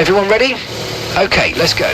Everyone ready? Okay, let's go.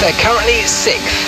They're currently 6th.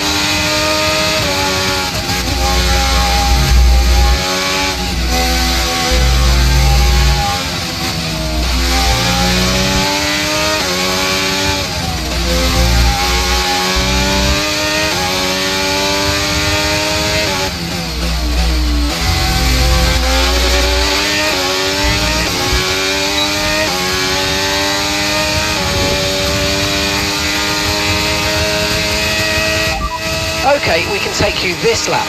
Okay, we can take you this lap.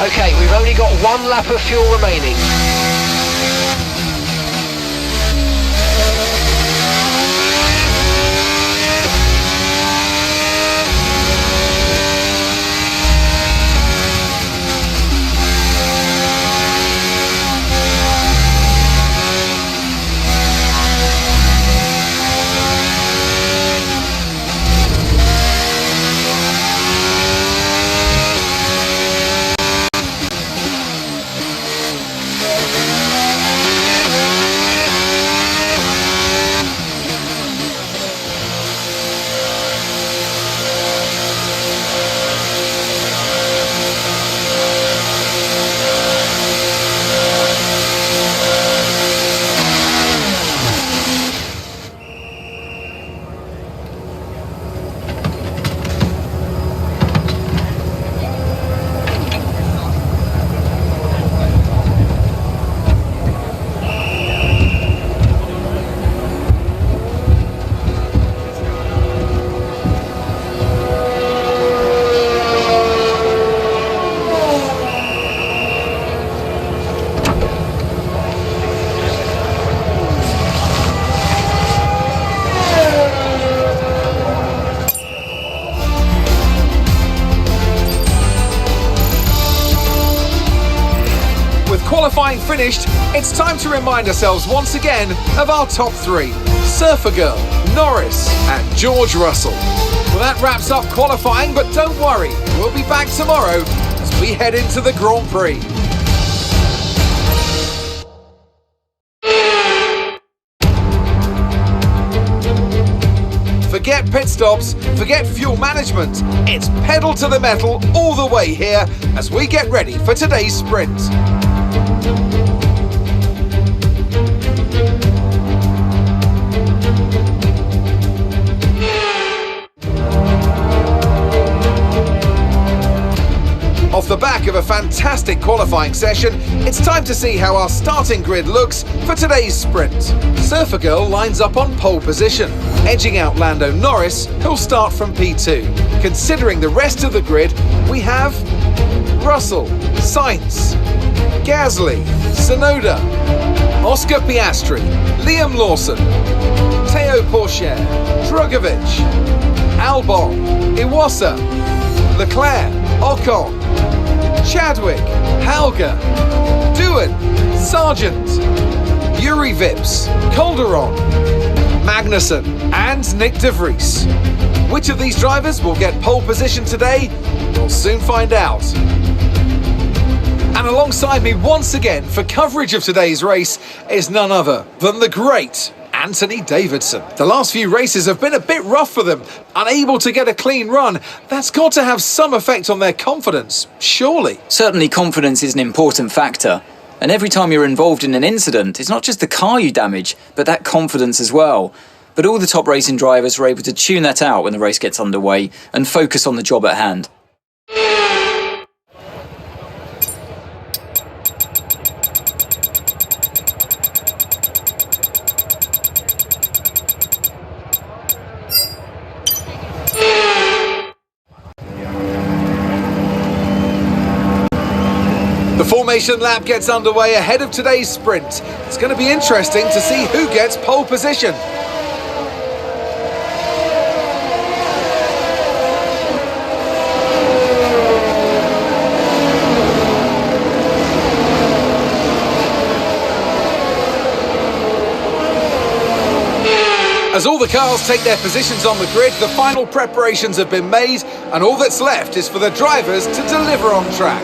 Okay, we've only got 1 lap of fuel remaining. qualifying finished, it's time to remind ourselves once again of our top three: Surfer Girl, Norris and George Russell. Well, that wraps up qualifying, but don't worry, we'll be back tomorrow as we head into the Grand Prix. Forget pit stops, forget fuel management. It's pedal to the metal all the way here as we get ready for today's sprint. Off the back of a fantastic qualifying session, it's time to see how our starting grid looks for today's sprint. Surfer Girl lines up on pole position, edging out Lando Norris, who'll start from P2. Considering the rest of the grid, we have Russell, Sainz, Gasly, Tsunoda, Oscar Piastri, Liam Lawson, Teo Pourchaire, Drugovich, Albon, Iwasa, Leclerc, Ocon, Chadwick, Halga, Doohan, Sargent, Yuri Vips, Calderon, Magnussen and Nick de Vries. Which of these drivers will get pole position today? We'll soon find out. And alongside me once again for coverage of today's race is none other than the great Anthony Davidson. The last few races have been a bit rough for them, unable to get a clean run. That's got to have some effect on their confidence, surely. Certainly confidence is an important factor. And every time you're involved in an incident, it's not just the car you damage, but that confidence as well. But all the top racing drivers are able to tune that out when the race gets underway and focus on the job at hand. The formation lap gets underway ahead of today's sprint. It's going to be interesting to see who gets pole position. As all the cars take their positions on the grid, the final preparations have been made, and all that's left is for the drivers to deliver on track.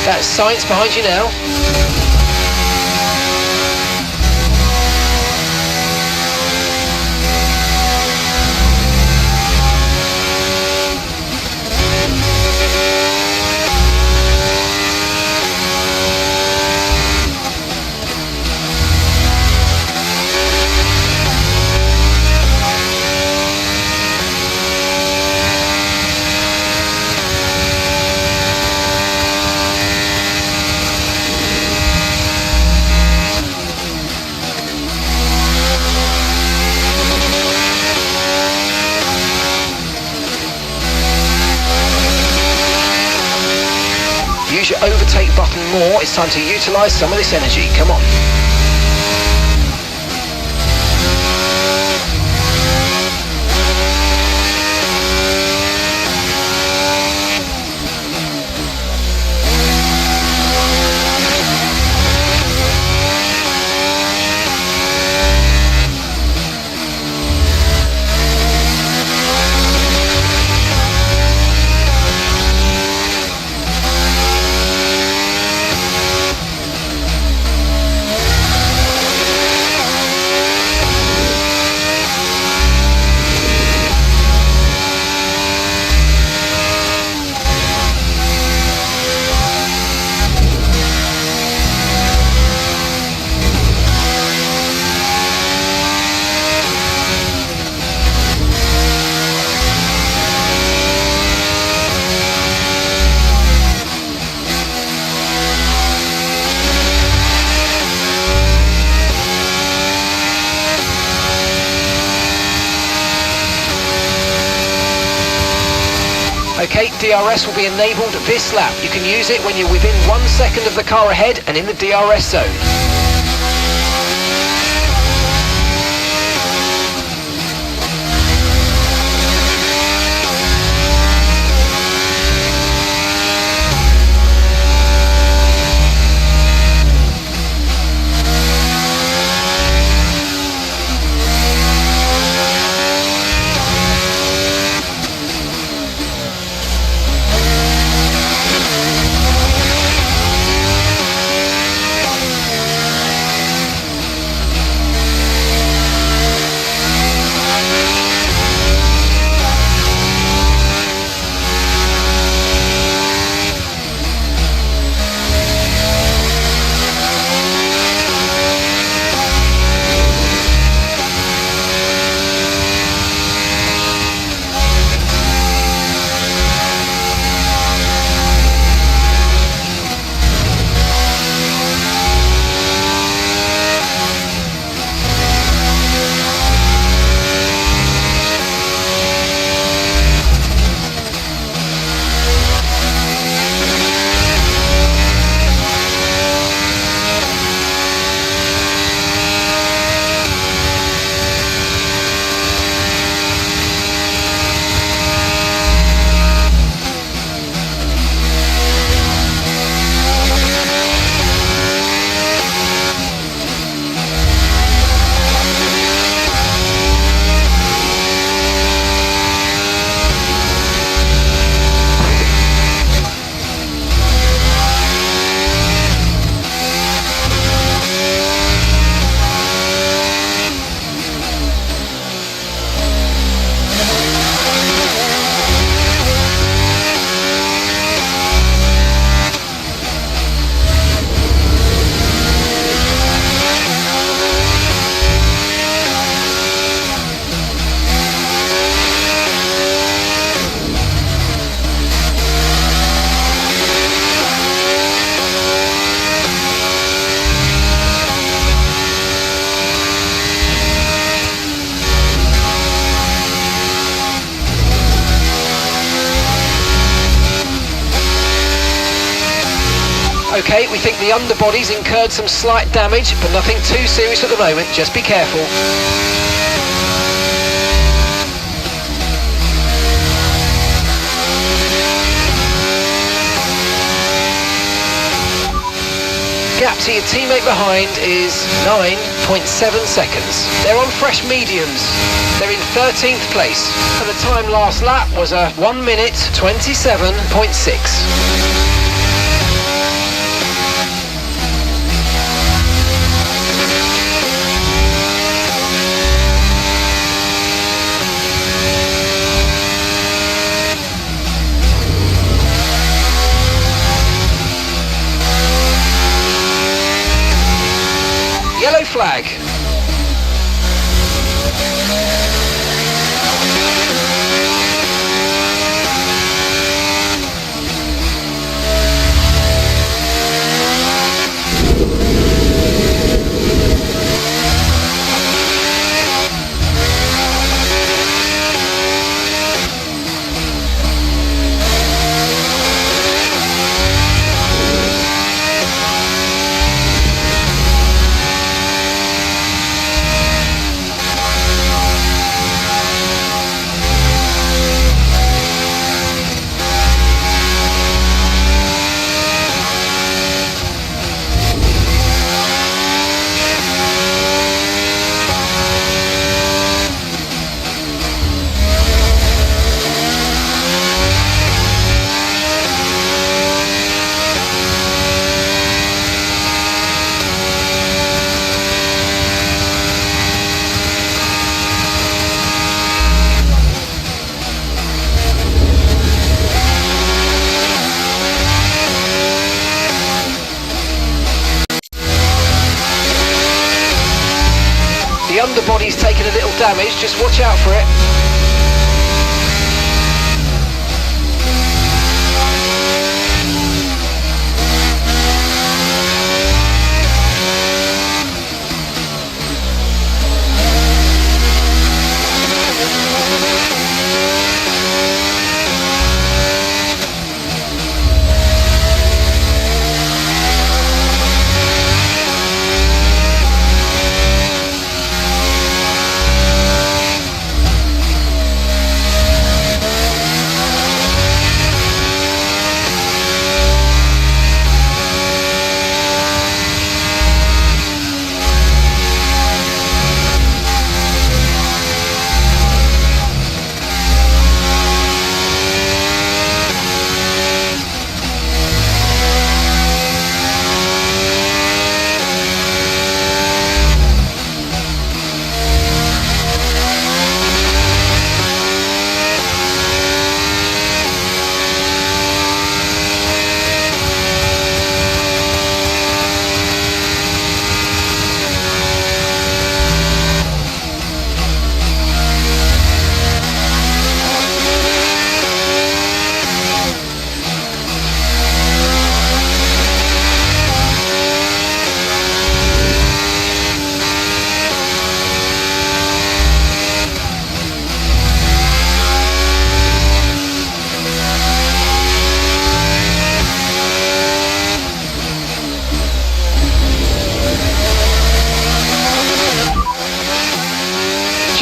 That's Sainz behind you now. use your overtake button more. It's time to utilise some of this energy. Come on. Okay, DRS will be enabled this lap. You can use it when you're within 1 second of the car ahead and in the DRS zone. Okay, we think the underbody's incurred some slight damage, but nothing too serious at the moment. Just be careful. Gap to your teammate behind is 9.7 seconds. They're on fresh mediums. They're in 13th place. And the time last lap was a 1 minute 27.6. Yellow flag. underbody's taken a little damage, just watch out for it.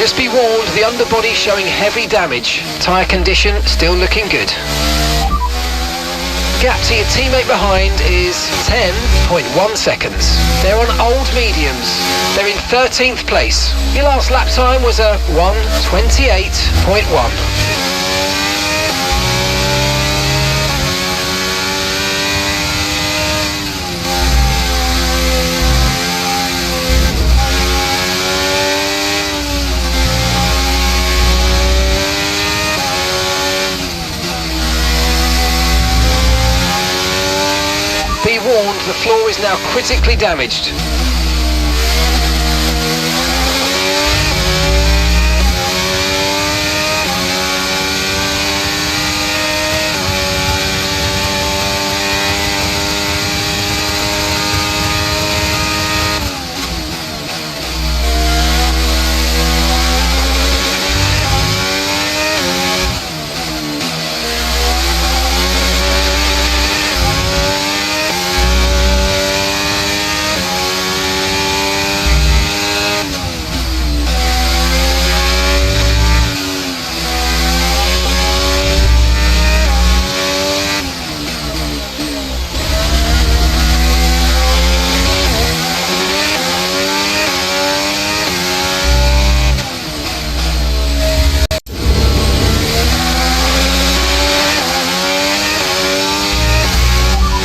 Just be warned, the underbody showing heavy damage. Tyre condition still looking good. Gap to your teammate behind is 10.1 seconds. They're on old mediums. They're in 13th place. Your last lap time was a 1:28.1. Be warned, the floor is now critically damaged.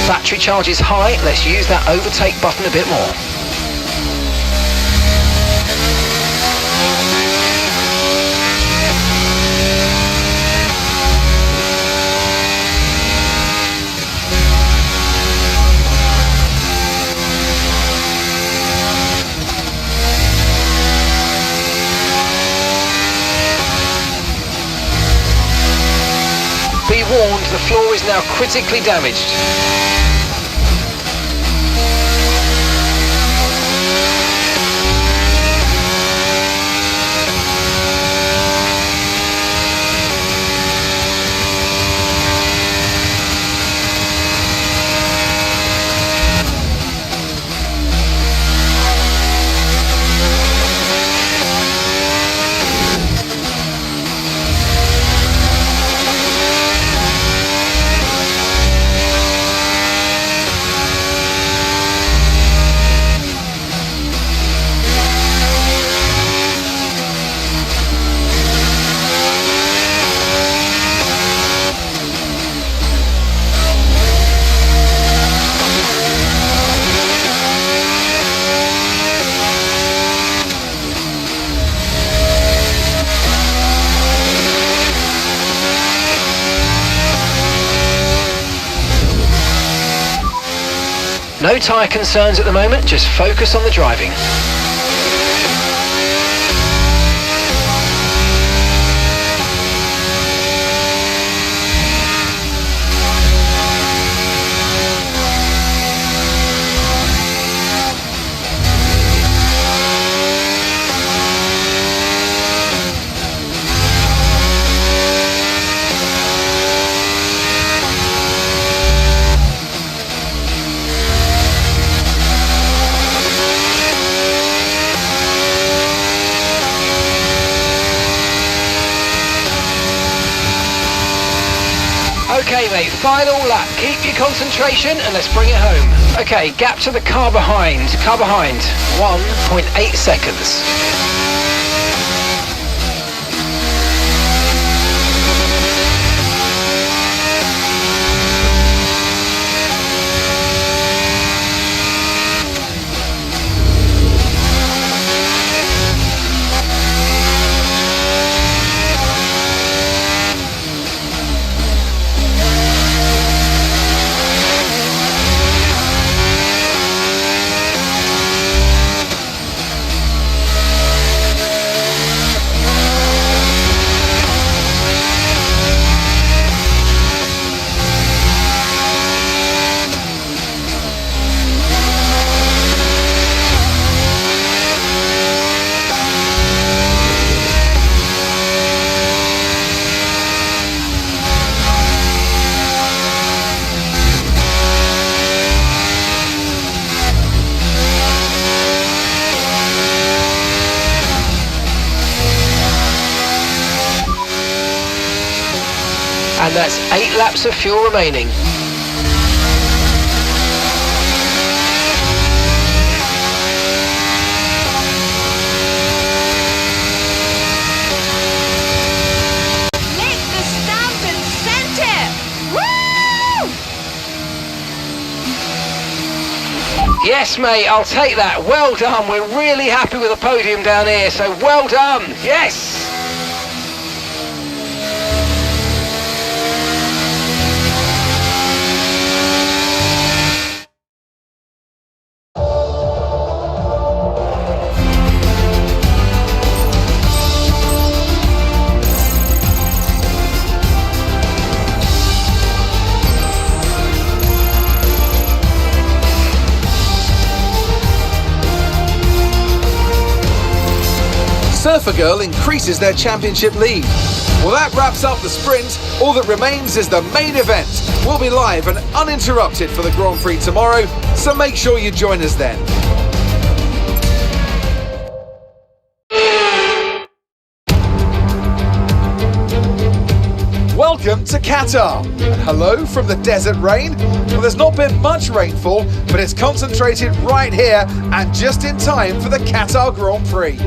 Battery charge is high, let's use that overtake button a bit more. Be warned, the floor is now critically damaged. No tyre concerns at the moment, just focus on the driving. Okay, mate, final lap. Keep your concentration and let's bring it home. Okay, gap to the car behind. 1.8 seconds. And that's 8 laps of fuel remaining. Make the stamp and send it! Woo! Yes, mate, I'll take that. Well done. We're really happy with the podium down here, so well done. Yes! Surfer Girl increases their championship lead. Well, that wraps up the sprint. All that remains is the main event. We'll be live and uninterrupted for the Grand Prix tomorrow, so make sure you join us then. Welcome to Qatar, and hello from the desert rain. Well, there's not been much rainfall, but it's concentrated right here and just in time for the Qatar Grand Prix.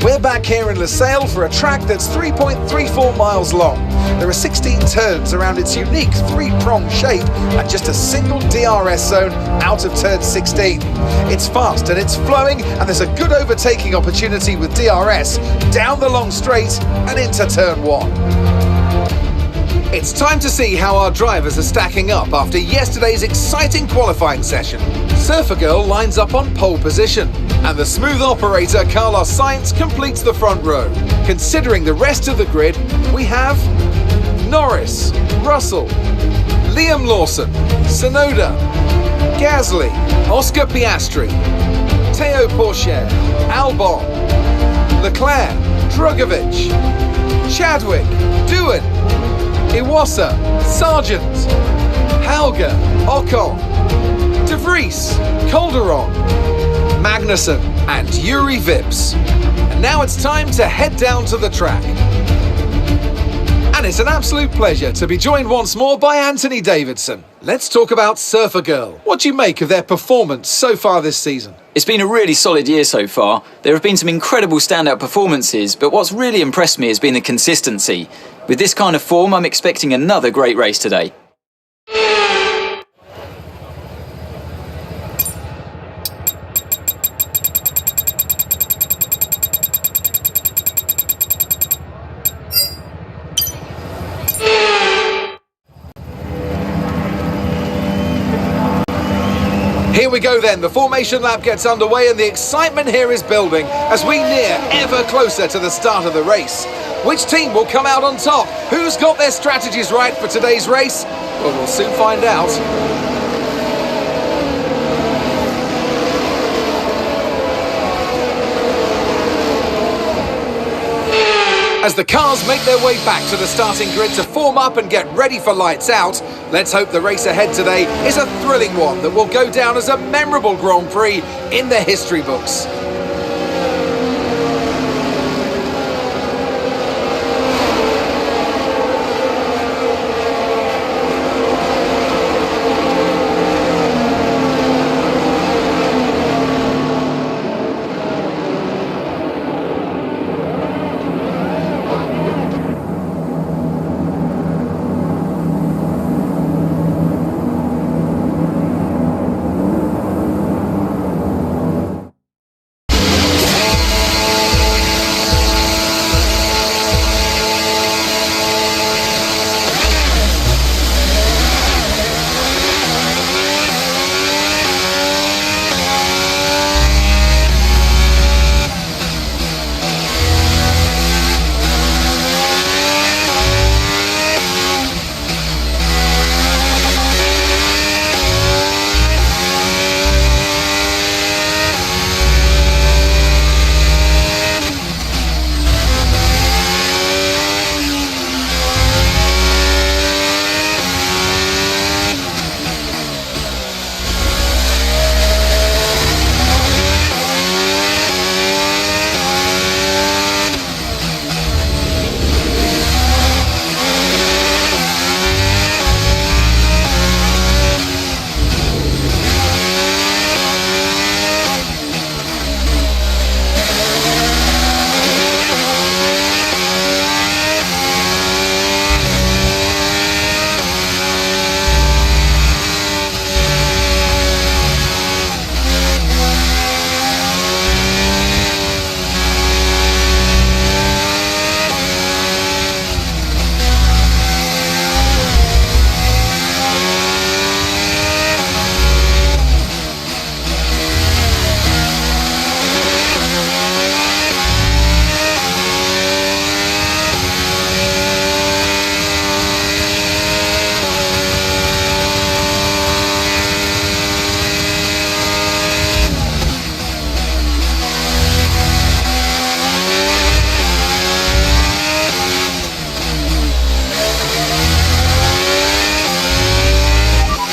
We're back here in Lola for a track that's 3.34 miles long. There are 16 turns around its unique 3-pronged shape and just a single DRS zone out of turn 16. It's fast and it's flowing, and there's a good overtaking opportunity with DRS down the long straight and into turn 1. It's time to see how our drivers are stacking up after yesterday's exciting qualifying session. Surfer Girl lines up on pole position, and the smooth operator Carlos Sainz completes the front row. Considering the rest of the grid, we have Norris, Russell, Liam Lawson, Sonoda, Gasly, Oscar Piastri, Teo Pourchaire, Albon, Leclerc, Drugovich, Chadwick, Doohan, Iwasa, Sargent, Hauger, Ocon, De Vries, Calderon, Magnussen and Yuri Vips. And now it's time to head down to the track. And it's an absolute pleasure to be joined once more by Anthony Davidson. Let's talk about Surfer Girl. What do you make of their performance so far this season? It's been a really solid year so far. There have been some incredible standout performances, but what's really impressed me has been the consistency. With this kind of form, I'm expecting another great race today. Here we go then, the formation lap gets underway and the excitement here is building as we near ever closer to the start of the race. Which team will come out on top? Who's got their strategies right for today's race? Well, we'll soon find out. As the cars make their way back to the starting grid to form up and get ready for lights out, let's hope the race ahead today is a thrilling one that will go down as a memorable Grand Prix in the history books.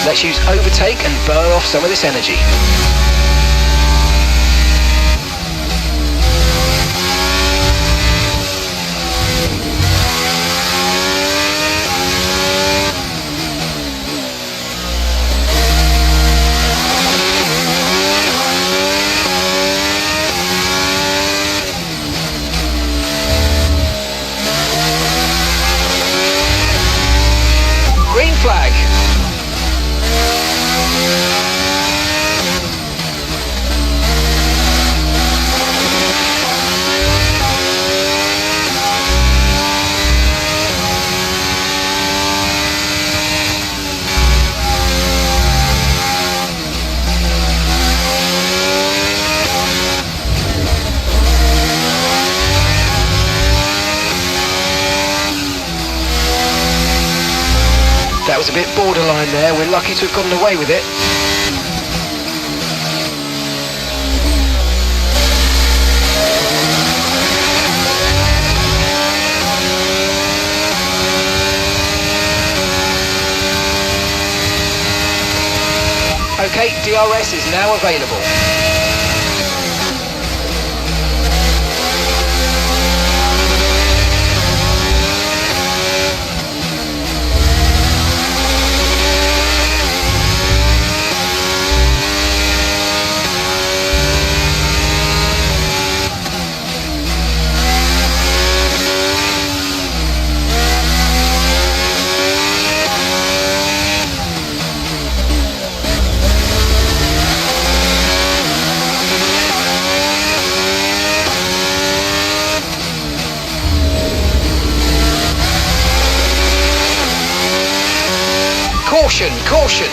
Let's use overtake and burn off some of this energy. Green flag. That was a bit borderline there. We're lucky to have gotten away with it. Okay, DRS is now available. Caution, caution.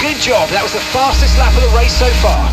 Good job, that was the fastest lap of the race so far.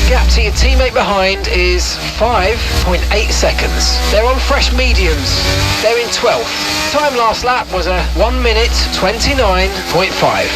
Gap to your teammate behind is 5.8 seconds. They're on fresh mediums. They're in 12th. Time last lap was a 1 minute 29.5.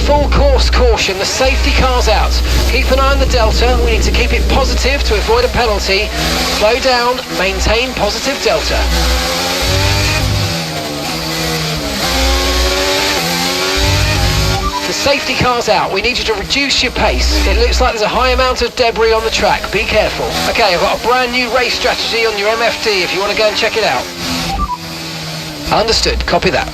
full course caution, the safety car's out. Keep an eye on the delta, we need to keep it positive to avoid a penalty. Slow down, maintain positive delta. The safety car's out, we need you to reduce your pace. It looks like there's a high amount of debris on the track, be careful. Okay, I've got a brand new race strategy on your MFD if you want to go and check it out. Understood, copy that.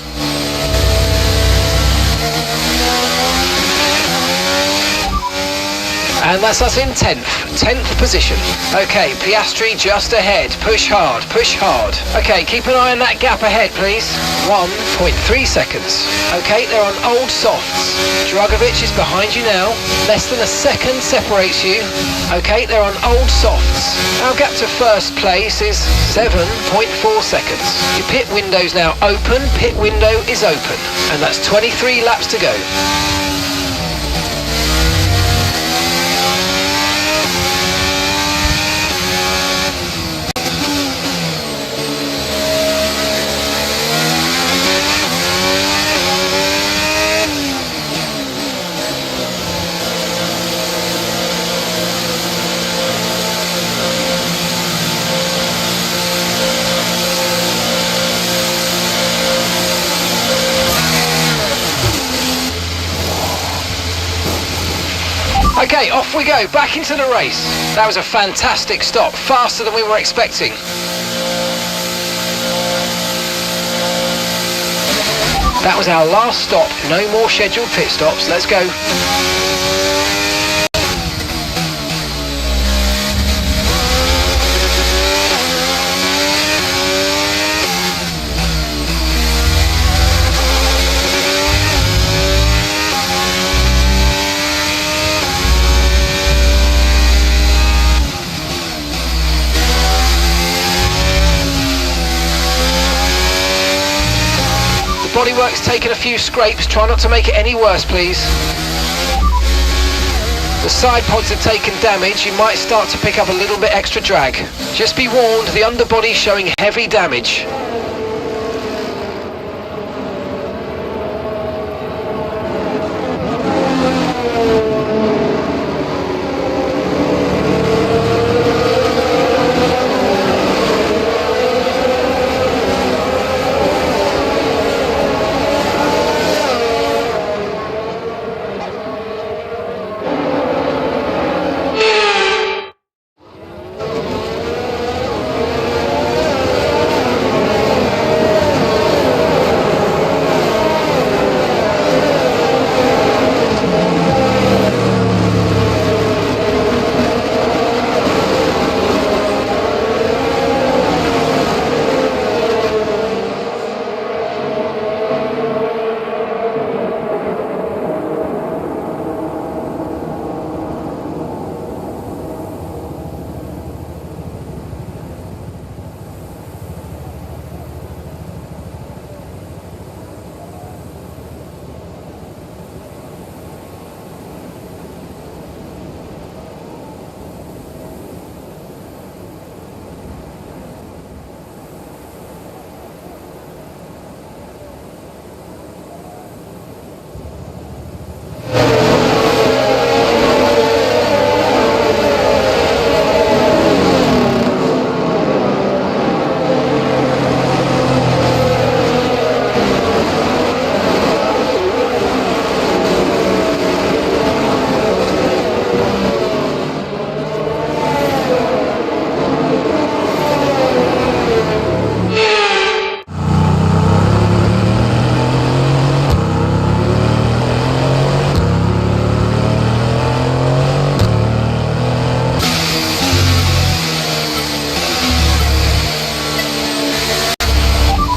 And that's us in 10th position. Okay, Piastri just ahead, push hard, push hard. Okay, keep an eye on that gap ahead, please. 1.3 seconds. Okay, they're on old softs. Dragovic is behind you now. Less than a second separates you. Okay, they're on old softs. Our gap to first place is 7.4 seconds. Your pit window's now open, pit window is open. And that's 23 laps to go. Okay, off we go, back into the race. That was a fantastic stop, faster than we were expecting. That was our last stop, no more scheduled pit stops, let's go. Bodywork's taken a few scrapes, try not to make it any worse please. The side pods have taken damage, you might start to pick up a little bit extra drag. Just be warned, the underbody's showing heavy damage.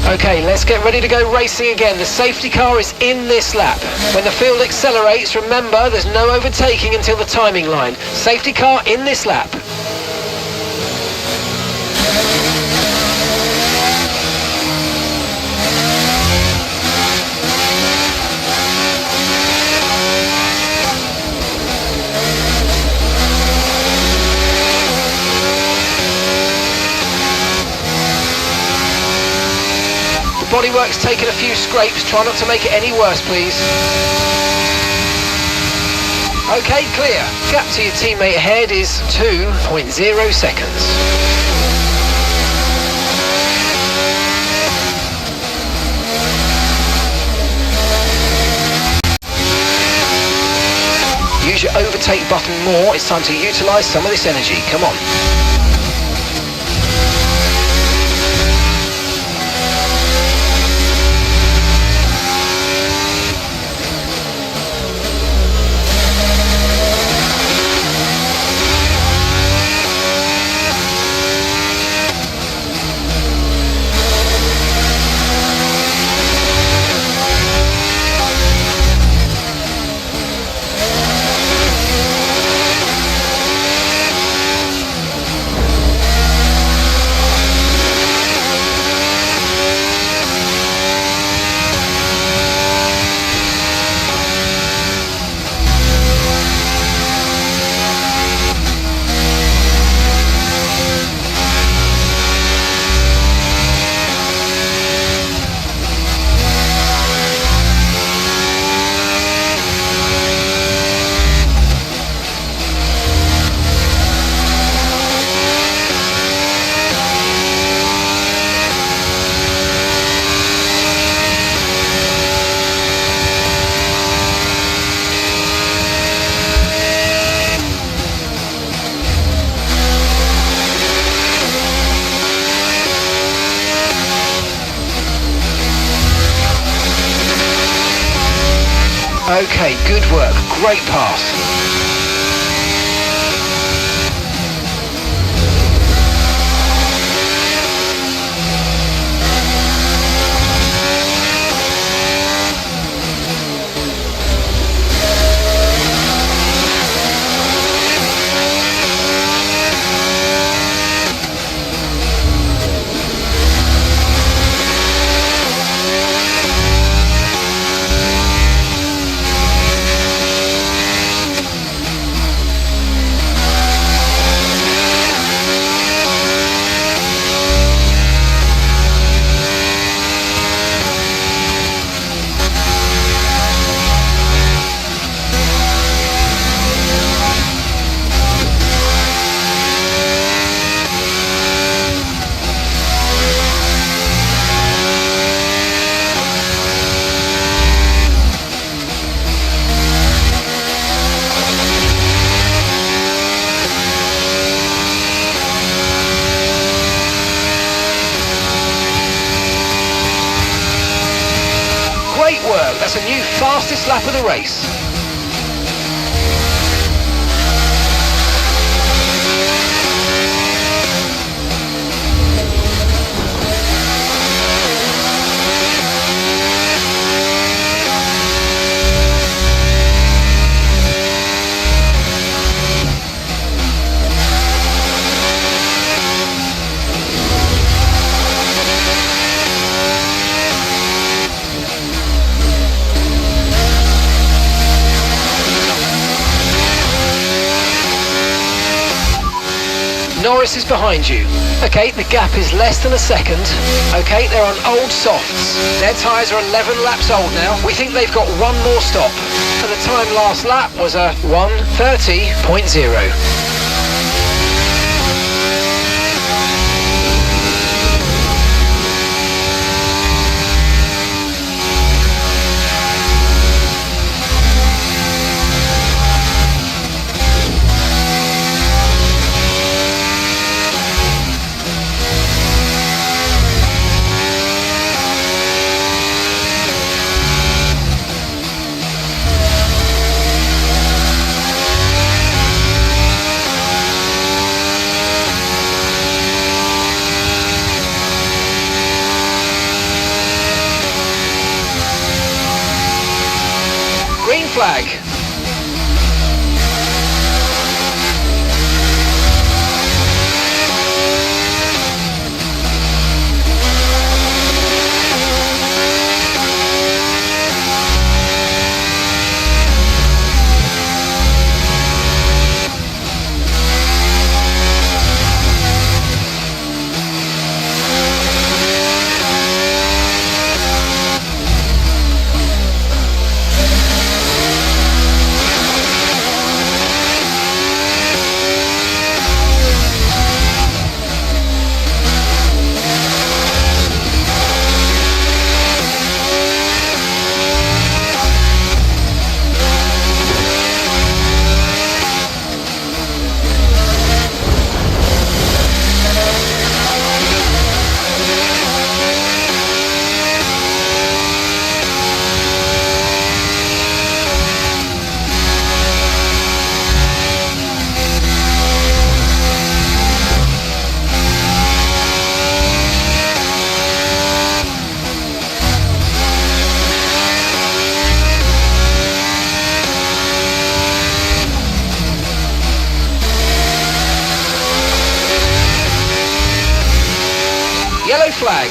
Okay, let's get ready to go racing again. The safety car is in this lap. When the field accelerates, remember there's no overtaking until the timing line. Safety car in this lap. Bodywork's taken a few scrapes, try not to make it any worse please. Okay, clear. Gap to your teammate ahead is 2.0 seconds. Use your overtake button more. It's time to utilise some of this energy. Come on. Okay, good work. Great pass. Great work. That's a new fastest lap of the race. Norris is behind you. Okay, the gap is less than a second. Okay, they're on old softs. Their tyres are 11 laps old now. We think they've got one more stop. And the time last lap was a 1:30.0. Green flag. flag.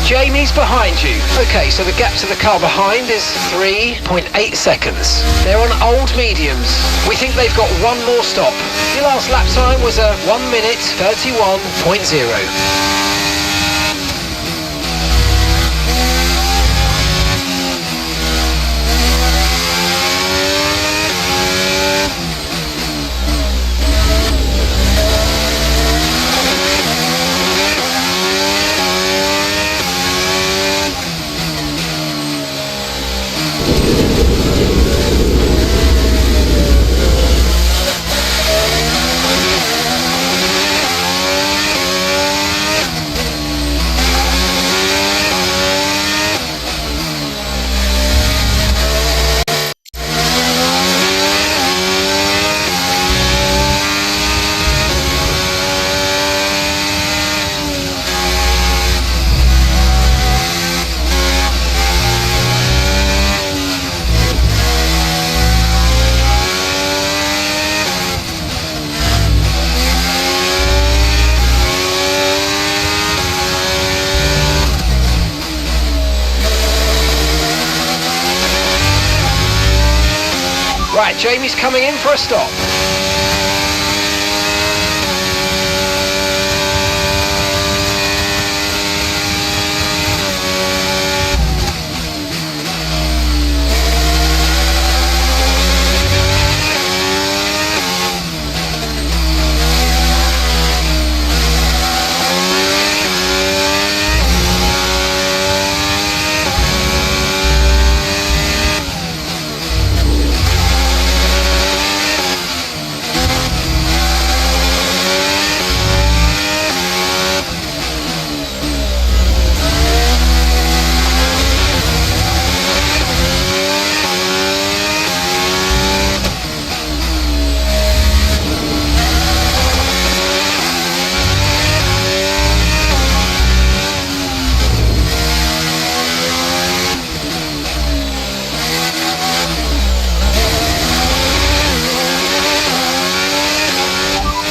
Jamie's behind you. Okay, so the gap to the car behind is 3.8 seconds. They're on old mediums. We think they've got one more stop. Your last lap time was a 1 minute 31.0. Right, Jamie's coming in for a stop.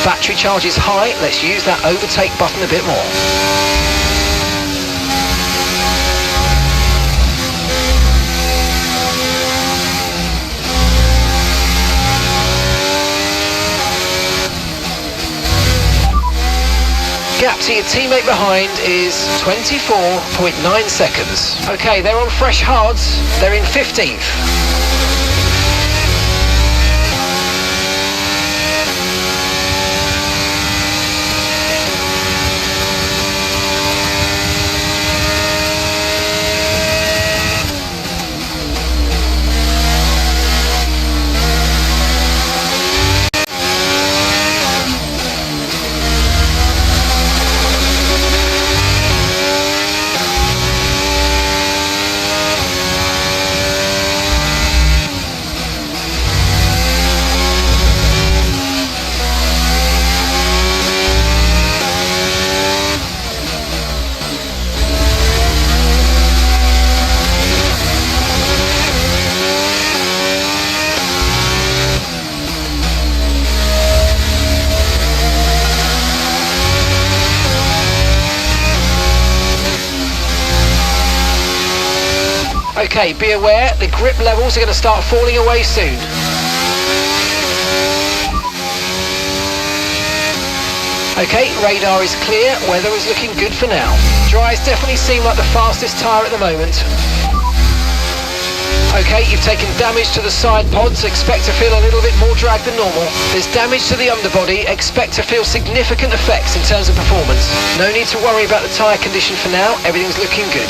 Battery charge is high, let's use that overtake button a bit more. Gap to your teammate behind is 24.9 seconds. Okay, they're on fresh hards, they're in 15th. Okay, be aware, the grip levels are going to start falling away soon. Okay, radar is clear, weather is looking good for now. Dries definitely seem like the fastest tyre at the moment. Okay, you've taken damage to the side pods, expect to feel a little bit more drag than normal. There's damage to the underbody, expect to feel significant effects in terms of performance. No need to worry about the tyre condition for now, everything's looking good.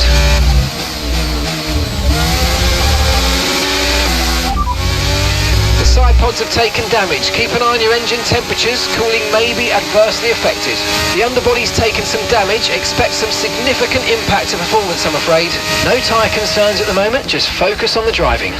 The side pods have taken damage. Keep an eye on your engine temperatures, cooling may be adversely affected. The underbody's taken some damage, expect some significant impact to performance, I'm afraid. No tyre concerns at the moment, just focus on the driving.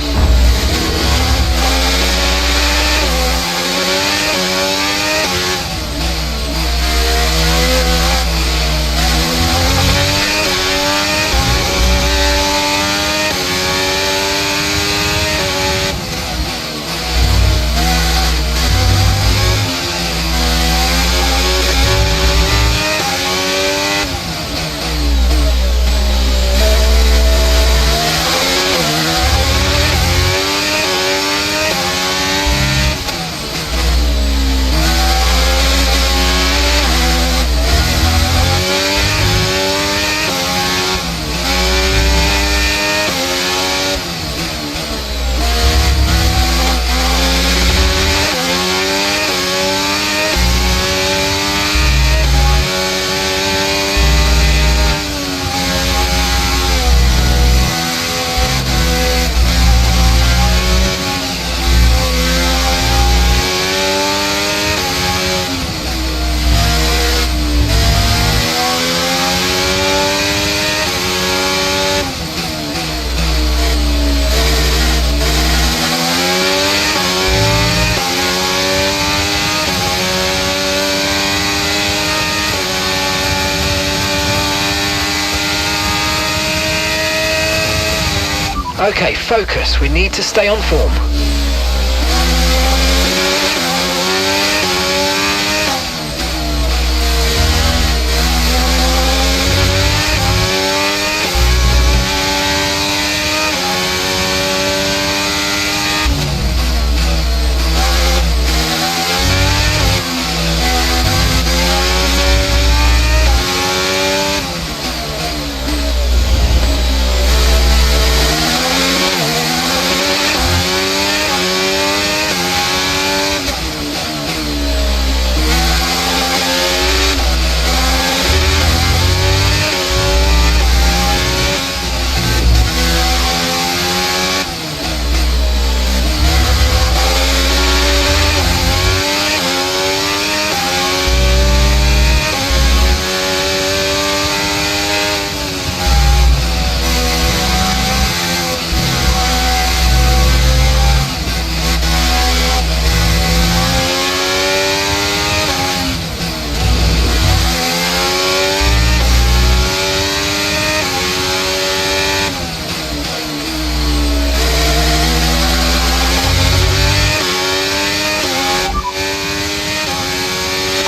Okay, focus. We need to stay on form.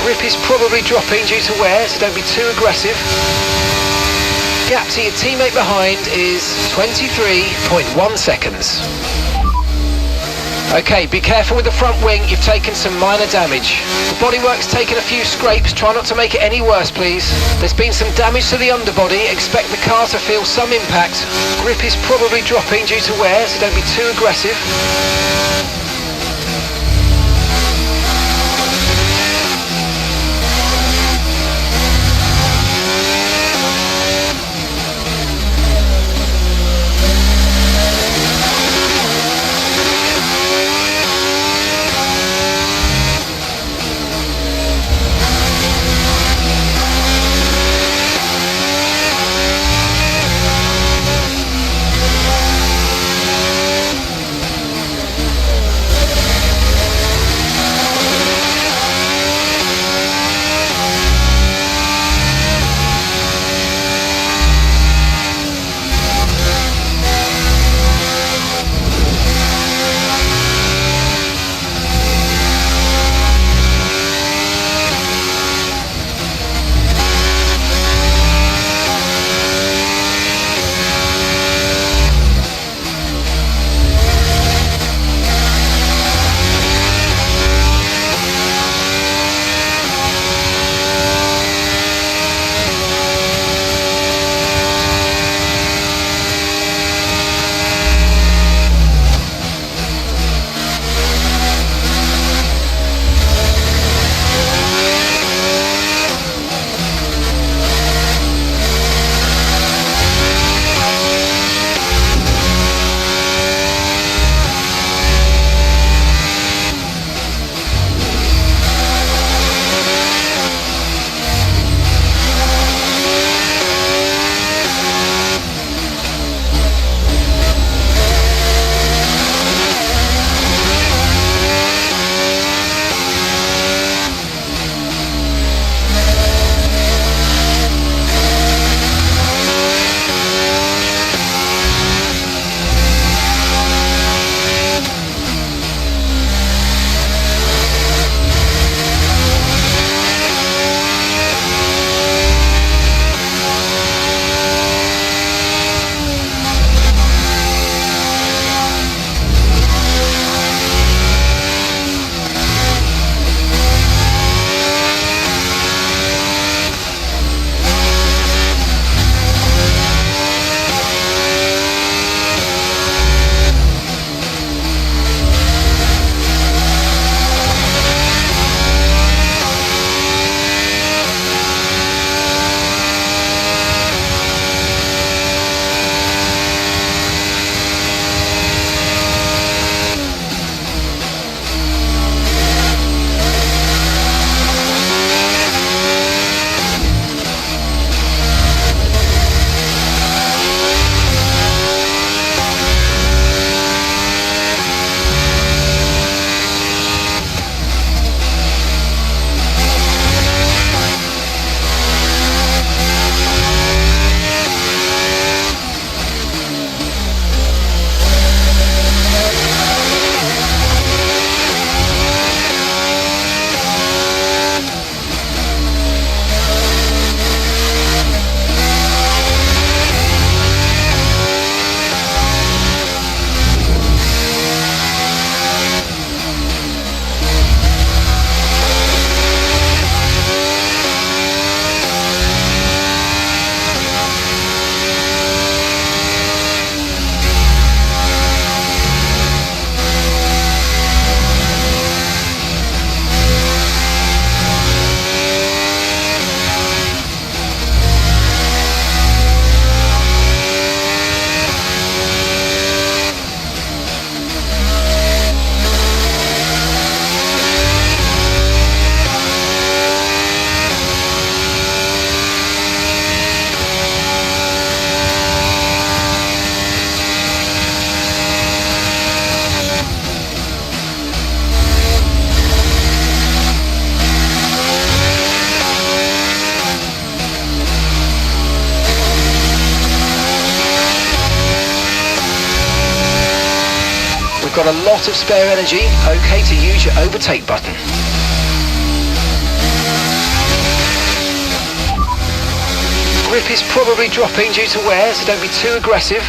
Grip is probably dropping due to wear, so don't be too aggressive. Gap to your teammate behind is 23.1 seconds. Okay, be careful with the front wing, you've taken some minor damage. The bodywork's taken a few scrapes, try not to make it any worse please. There's been some damage to the underbody, expect the car to feel some impact. Grip is probably dropping due to wear, so don't be too aggressive. we've got a lot of spare energy. Okay to use your overtake button. Grip is probably dropping due to wear, so don't be too aggressive.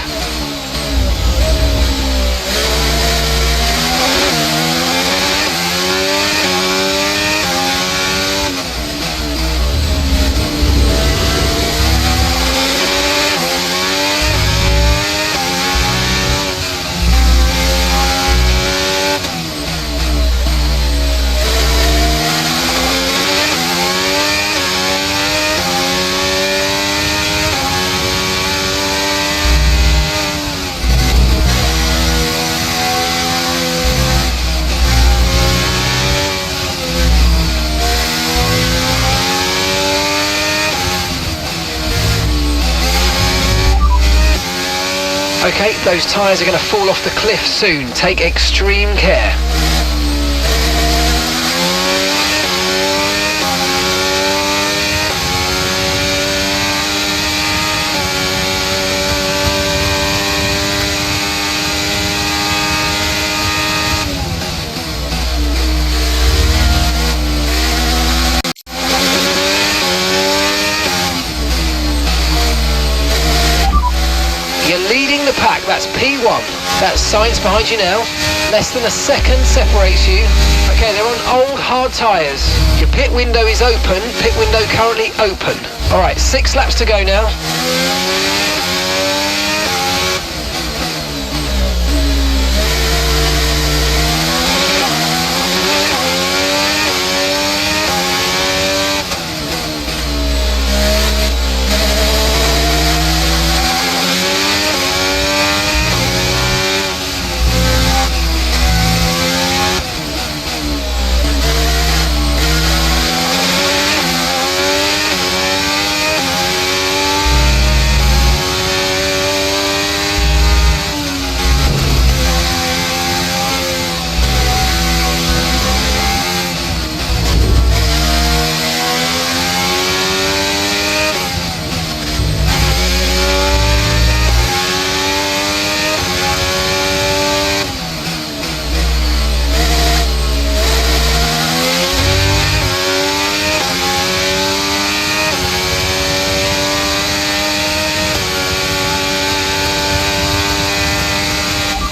Okay, those tyres are going to fall off the cliff soon. Take extreme care. You're leading the pack, that's P1. That's Sainz behind you now. Less than a second separates you. Okay, they're on old hard tyres. Your pit window is open, pit window currently open. All right, 6 laps to go now.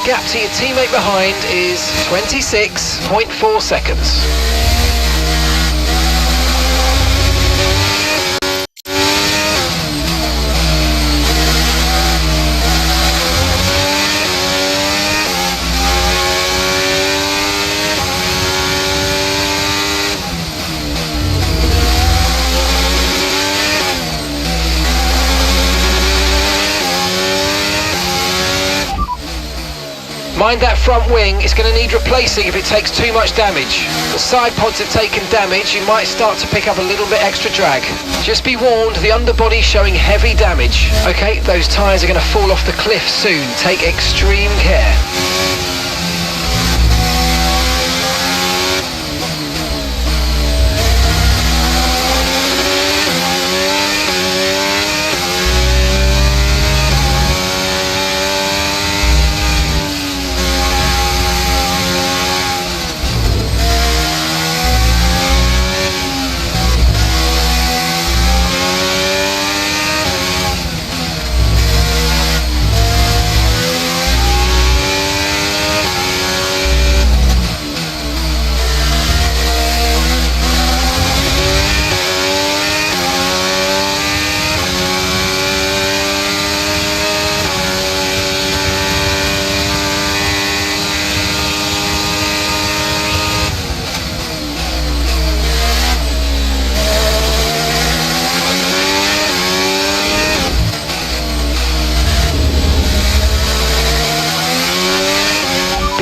Gap to your teammate behind is 26.4 seconds. Mind that front wing, it's going to need replacing if it takes too much damage. The side pods have taken damage, you might start to pick up a little bit extra drag. Just be warned, the underbody's showing heavy damage. Okay, those tyres are going to fall off the cliff soon. Take extreme care.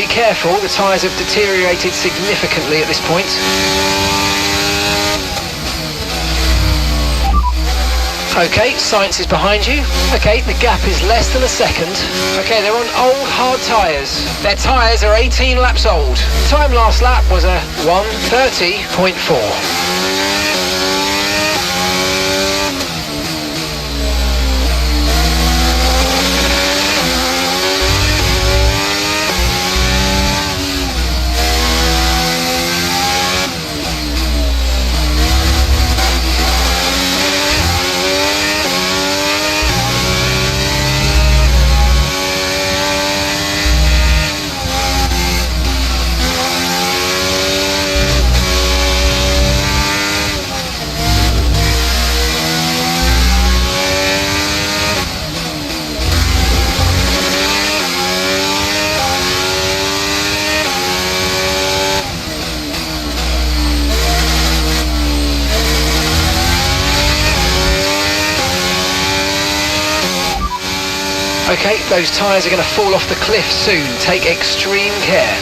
Careful, the tyres have deteriorated significantly at this point. Okay, Sainz is behind you. Okay, the gap is less than a second. Okay, they're on old hard tyres. Their tyres are 18 laps old. Time last lap was a 1:30.4. Okay, those tyres are going to fall off the cliff soon. Take extreme care.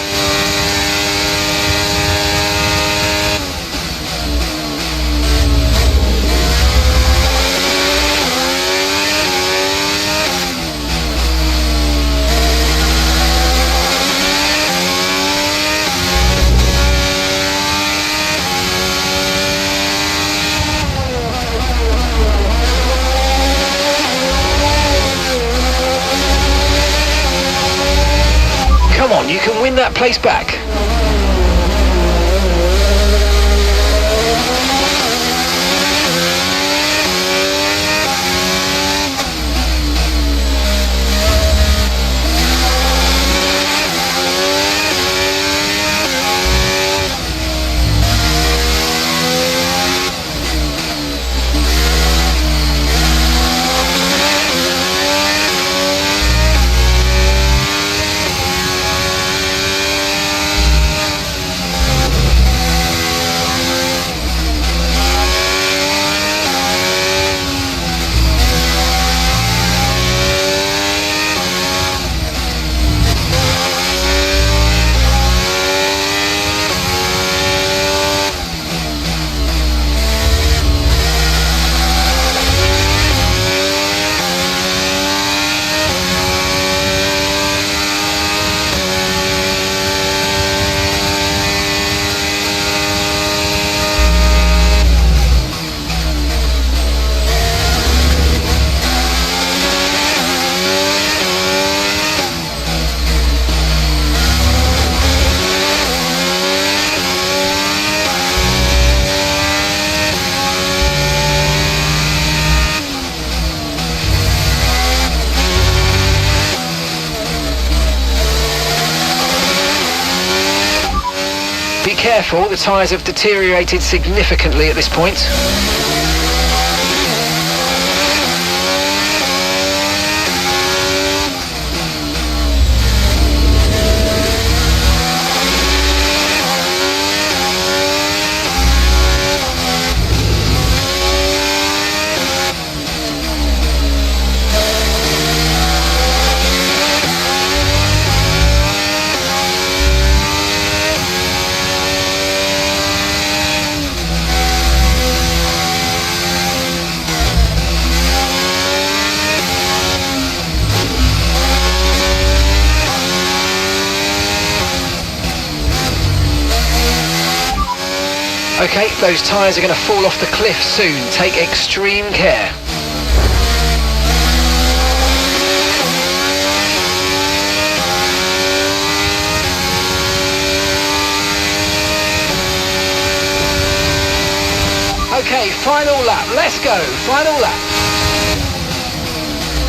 Come on, you can win that place back. Be careful, the tyres have deteriorated significantly at this point. Okay, those tyres are going to fall off the cliff soon. Take extreme care. Okay, final lap. Let's go. Final lap.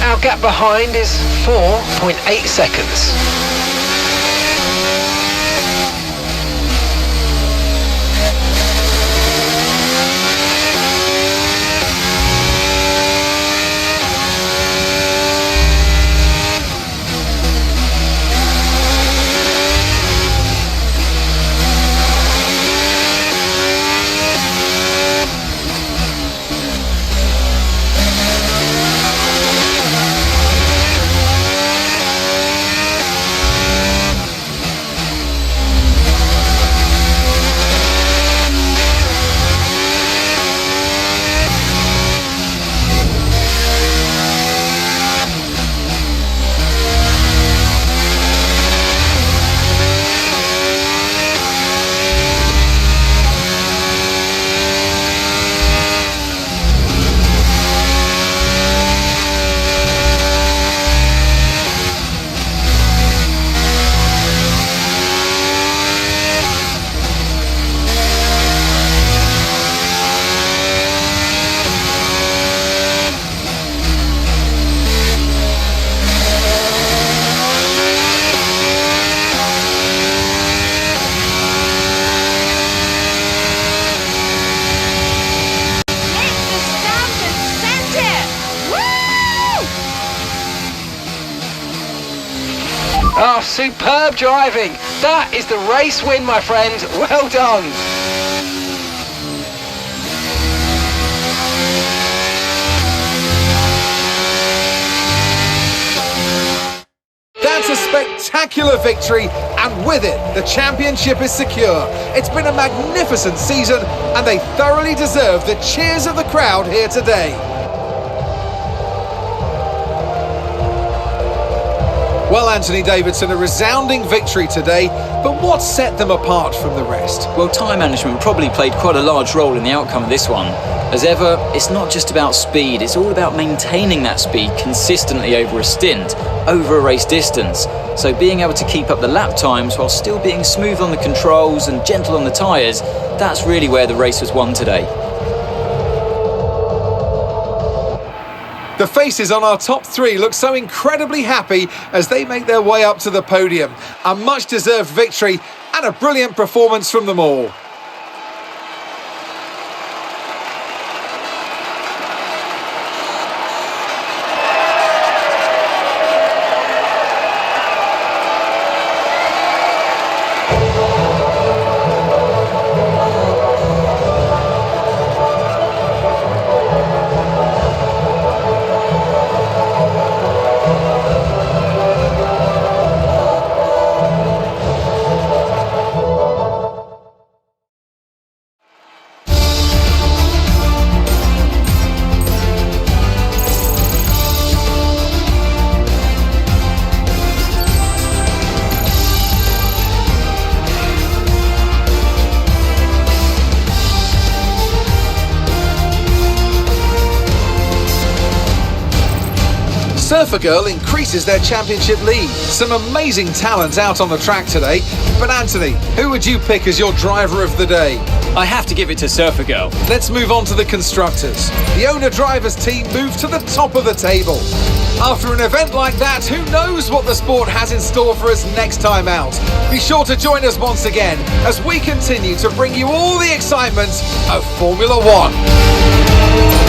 Our gap behind is 4.8 seconds. Oh, superb driving. That is the race win, my friend. Well done. It's a spectacular victory, and with it, the championship is secure. It's been a magnificent season, and they thoroughly deserve the cheers of the crowd here today. Well, Anthony Davidson, a resounding victory today, but what set them apart from the rest? Well, time management probably played quite a large role in the outcome of this one. As ever, it's not just about speed, it's all about maintaining that speed consistently over a stint, over a race distance. So being able to keep up the lap times while still being smooth on the controls and gentle on the tyres, that's really where the race was won today. The faces on our top three look so incredibly happy as they make their way up to the podium. A much-deserved victory and a brilliant performance from them all. Surfer Girl increases their championship lead. Some amazing talent out on the track today. But Anthony, who would you pick as your driver of the day? I have to give it to Surfer Girl. Let's move on to the constructors. The owner-drivers team moved to the top of the table. After an event like that, who knows what the sport has in store for us next time out? Be sure to join us once again as we continue to bring you all the excitement of Formula One.